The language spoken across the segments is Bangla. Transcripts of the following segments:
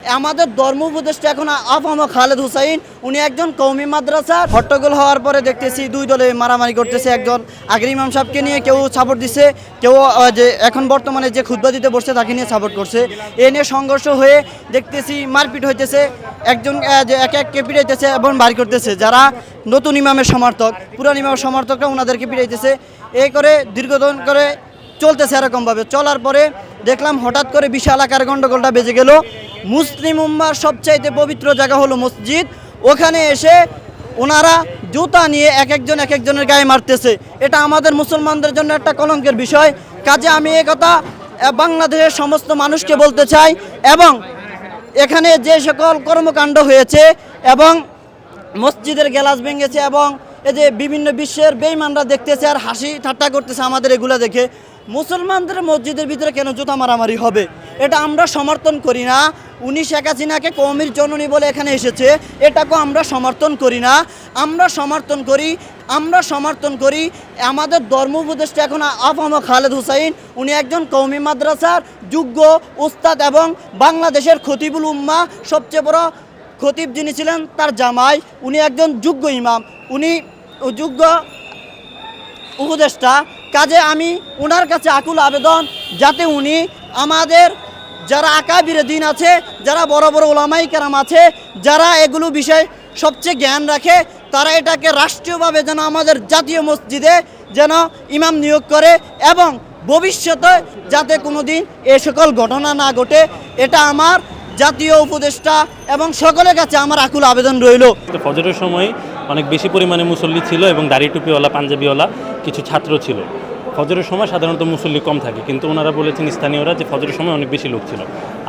আমাদের ধর্ম উপদেষ্টা এখন আফামা খালেদ হুসাইন, উনি একজন কওমি মাদ্রাসা। হট্টগোল হওয়ার পরে দেখতেছি দুই দলে মারামারি করতেছে। একজন আগের ইমাম সাহেবকে নিয়ে কেউ সাপোর্ট দিচ্ছে, কেউ যে এখন বর্তমানে যে খুতবা দিতে বসছে তাকে নিয়ে সাপোর্ট করছে। এ নিয়ে সংঘর্ষ হয়ে দেখতেছি মারপিট হইতেছে, একজন যে এক এককে পিটাইতেছে এবং বাড়ি করতেছে। যারা নতুন ইমামের সমর্থক, পুরান ইমামের সমর্থকরা ওনাদেরকে পিটাইতেছে। এই করে দীর্ঘদিন করে চলতেছে এরকমভাবে। চলার পরে দেখলাম হঠাৎ করে বিশাল আকার গন্ডগোলটা বেজে গেল। মুসলিম উম্মার সবচাইতে পবিত্র জায়গা হলো মসজিদ, ওখানে এসে ওনারা জুতা নিয়ে এক একজনের গায়ে মারতেছে। এটা আমাদের মুসলমানদের জন্য একটা কলঙ্কের বিষয়। কাজে আমি এই কথা বাংলাদেশের সমস্ত মানুষকে বলতে চাই, এবং এখানে যে সকল কর্মকাণ্ড হয়েছে এবং মসজিদের গ্লাস ভেঙেছে এবং এই যে বিভিন্ন বিশ্বের বেঈমানরা দেখতেছে আর হাসি ঠাট্টা করতেছে আমাদের এগুলো দেখে, মুসলমানদের মসজিদের ভিতরে কেন জুতা মারামারি হবে? এটা আমরা সমর্থন করি না। উনি শেখ হাসিনাকে কওমির জননী বলে এখানে এসেছে, এটাকেও আমরা সমর্থন করি না। আমরা সমর্থন করি আমাদের ধর্ম উপদেষ্টা এখন আফামা খালেদ হুসাইন, উনি একজন কওমি মাদ্রাসার যোগ্য উস্তাদ এবং বাংলাদেশের খতিবুল উম্মাহ সবচেয়ে বড় খতিব যিনি ছিলেন তার জামাই, উনি একজন যোগ্য ইমাম, উনি যোগ্য উপদেষ্টা। কাজে আমি ওনার কাছে আকুল আবেদন, যাতে উনি আমাদের যারা আকাবিরে দিন আছে, যারা বড় বড় ওলামাই কেরাম আছে, যারা এগুলো বিষয়ে সবচেয়ে জ্ঞান রাখে, তারা এটাকে রাষ্ট্রীয়ভাবে যেন আমাদের জাতীয় মসজিদে যেন ইমাম নিয়োগ করে এবং ভবিষ্যতে যাতে কোনো দিন এ সকল ঘটনা না ঘটে, এটা আমার জাতীয় উপদেষ্টা এবং সকলের কাছে আমার আকুল আবেদন রইল। ফজরের সময় অনেক বেশি পরিমাণে মুসল্লি ছিল এবং দাড়ি টুপিওয়ালা পাঞ্জাবিওয়ালা কিছু ছাত্র ছিল। ফজরের সময় সাধারণত মুসল্লি কম থাকে, কিন্তু ওনারা বলেছেন স্থানীয়রা যে ফজরের সময় অনেক বেশি লোক ছিল।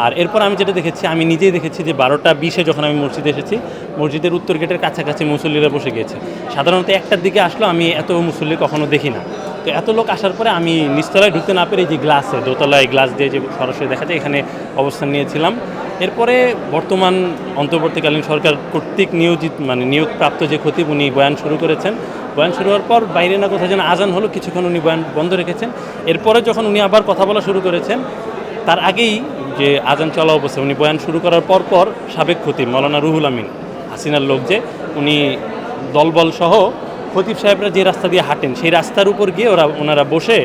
আর এরপর আমি যেটা দেখেছি, আমি নিজেই দেখেছি যে 12:20 যখন আমি মসজিদে এসেছি, মসজিদের উত্তর গেটের কাছাকাছি মুসল্লিরা বসে গিয়েছে। সাধারণত 1টার দিকে আসলো আমি এত মুসল্লি কখনো দেখি না। তো এত লোক আসার পরে আমি নিচতলায় ঢুকতে না পেরে যে গ্লাসে দোতলায় গ্লাস দিয়ে যে সরাসরি দেখা যায় এখানে অবস্থান নিয়েছিলাম। এরপরে বর্তমান অন্তর্বর্তীকালীন সরকার কর্তৃক নিয়োগপ্রাপ্ত যে খতিব উনি বয়ান শুরু করেছেন। বয়ান শুরু হওয়ার পর বাইরে না কোথায় যেন আজান হলো, কিছুক্ষণ উনি বয়ান বন্ধ রেখেছেন। এরপরে যখন উনি আবার কথা বলা শুরু করেছেন, তার আগেই যে আজান চলা অবস্থায় উনি বয়ান শুরু করার পর সাবেক খতিব মৌলানা রুহুল আমিন, হাসিনার লোক, যে উনি দলবল সহ খতিব সাহেবরা যে রাস্তা দিয়ে হাঁটেন সেই রাস্তার উপর গিয়ে ওনারা বসে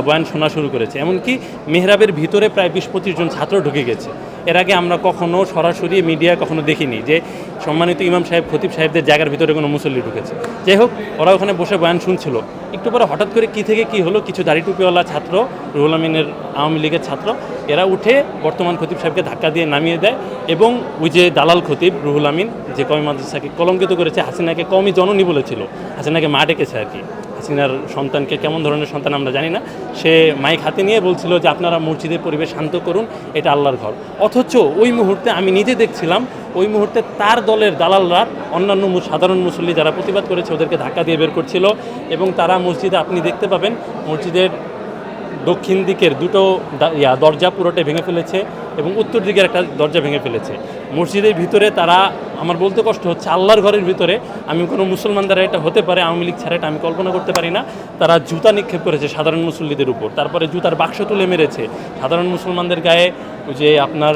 বয়ান শোনা শুরু করেছে। এমনকি মেহরাবের ভিতরে প্রায় 20-25 জন ছাত্র ঢুকে গেছে। এর আগে আমরা কখনো সরাসরি মিডিয়া কখনো দেখিনি যে সম্মানিত ইমাম সাহেব খতিব সাহেবদের জায়গার ভিতরে কোনো মুসল্লি ঢুকেছে। যাই হোক, ওরা ওখানে বসে বয়ান শুনছিল। একটু পরে হঠাৎ করে কী থেকে কী হলো, কিছু দাড়ি টুপিওয়ালা ছাত্র, রুহুল আমিনের আওয়ামী লীগের ছাত্র, এরা উঠে বর্তমান খতিব সাহেবকে ধাক্কা দিয়ে নামিয়ে দেয় এবং ওই যে দালাল খতিব রুহুল আমিন, যে কওমি মাদ্রাসাকে কলঙ্কিত করেছে, হাসিনাকে কওমি জননী বলেছিল, হাসিনাকে মা ডেকেছে আর কি। হাসিনার সন্তানকে কেমন ধরনের সন্তান আমরা জানি না, সে মাইক হাতে নিয়ে বলছিল যে আপনারা মসজিদের পরিবেশ শান্ত করুন, এটা আল্লাহর ঘর। অথচ ওই মুহূর্তে আমি নিজে দেখছিলাম, ওই মুহূর্তে তার দলের দালালরা অন্যান্য সাধারণ মুসল্লি যারা প্রতিবাদ করেছে ওদেরকে ধাক্কা দিয়ে বের করছিল। এবং তারা মসজিদে, আপনি দেখতে পাবেন মসজিদের দক্ষিণ দিকের দুটো দরজা পুরোটাই ভেঙে ফেলেছে এবং উত্তর দিকের একটা দরজা ভেঙে ফেলেছে। মসজিদের ভিতরে তারা, আমার বলতে কষ্ট হচ্ছে, আল্লাহর ঘরের ভিতরে, আমি কোনো মুসলমান দ্বারা এটা হতে পারে, আওয়ামী লীগ ছাড়া এটা আমি কল্পনা করতে পারি না, তারা জুতা নিক্ষেপ করেছে সাধারণ মুসল্লিদের উপর। তারপরে জুতার বাক্স তুলে মেরেছে সাধারণ মুসলমানদের গায়ে, যে আপনার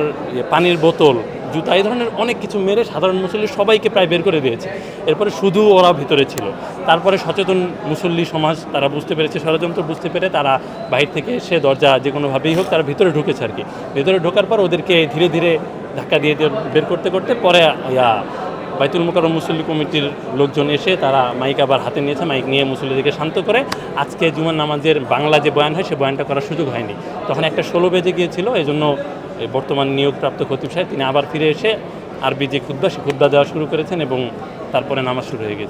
পানির বোতল, জুতা, এই ধরনের অনেক কিছু মেরে সাধারণ মুসল্লি সবাইকে প্রায় বের করে দিয়েছে। এরপরে শুধু ওরা ভিতরে ছিল। তারপরে সচেতন মুসল্লি সমাজ তারা বুঝতে পেরেছে, ষড়যন্ত্র বুঝতে পেরে তারা বাহির থেকে এসে দরজা যে কোনোভাবেই হোক তারা ভিতরে ঢুকেছে আর কি। ভিতরে ঢোকার পর ওদেরকে ধীরে ধীরে ধাক্কা দিয়ে বের করতে করতে পরে বাইতুল মোকাররম মুসল্লি কমিটির লোকজন এসে তারা মাইক আবার হাতে নিয়েছে, মাইক নিয়ে মুসল্লিদেরকে শান্ত করে। আজকে জুমার নামাজের বাংলা যে বয়ান হয় সে বয়ানটা করার সুযোগ হয়নি, তখন 1:16 বেজে গিয়েছিল। এই জন্য বর্তমান নিয়োগপ্রাপ্ত খতিব সাহেব তিনি আবার ফিরে এসে আরবি যে খুতবা, সে খুতবা দেওয়া শুরু করেছেন এবং তারপরে নামাজ শুরু হয়ে গেছে।